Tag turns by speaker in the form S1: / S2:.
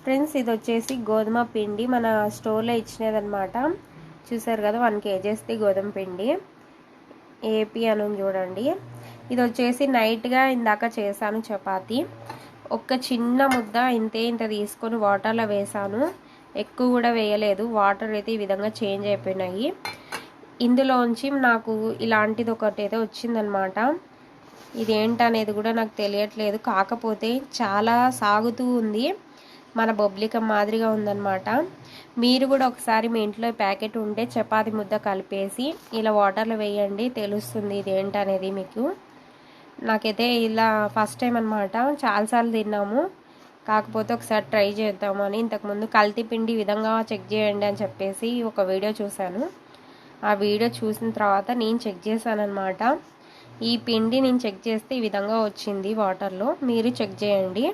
S1: Friends ఇది వచ్చేసి గోధుమ పిండి మన స్టోర్లో ఇచ్చినదనమాట. చూసారు కదా 1 kg గోధుమ పిండి ఏపీ అని చూడండి. ఇది వచ్చేసి నైట్గా ఇందాక చేశాను చపాతి. ఒక చిన్న ముద్ద ఇంత తీసుకొని వాటర్లో వేసాను, ఎక్కువ కూడా వేయలేదు. వాటర్ అయితే ఈ విధంగా చేంజ్ అయిపోయినాయి. ఇందులోంచి నాకు ఇలాంటిది ఒకటి అయితే వచ్చిందనమాట. ఇదేంటనేది కూడా నాకు తెలియట్లేదు, కాకపోతే చాలా సాగుతూ ఉంది, మన బొబ్లికం మాదిరిగా ఉందన్నమాట. మీరు కూడా ఒకసారి మీ ఇంట్లో ప్యాకెట్ ఉంటే చపాతి ముద్ద కలిపేసి ఇలా వాటర్లో వేయండి, తెలుస్తుంది ఇదేంటనేది మీకు. నాకైతే ఇలా ఫస్ట్ టైం అనమాట, చాలాసార్లు తిన్నాము, కాకపోతే ఒకసారి ట్రై చేద్దామని. ఇంతకుముందు కల్తీ పిండి విధంగా చెక్ చేయండి అని చెప్పేసి ఒక వీడియో చూశాను. ఆ వీడియో చూసిన తర్వాత నేను చెక్ చేశాను అనమాట. ఈ పిండి నేను చెక్ చేస్తే ఈ విధంగా వచ్చింది వాటర్లో, మీరు చెక్ చేయండి.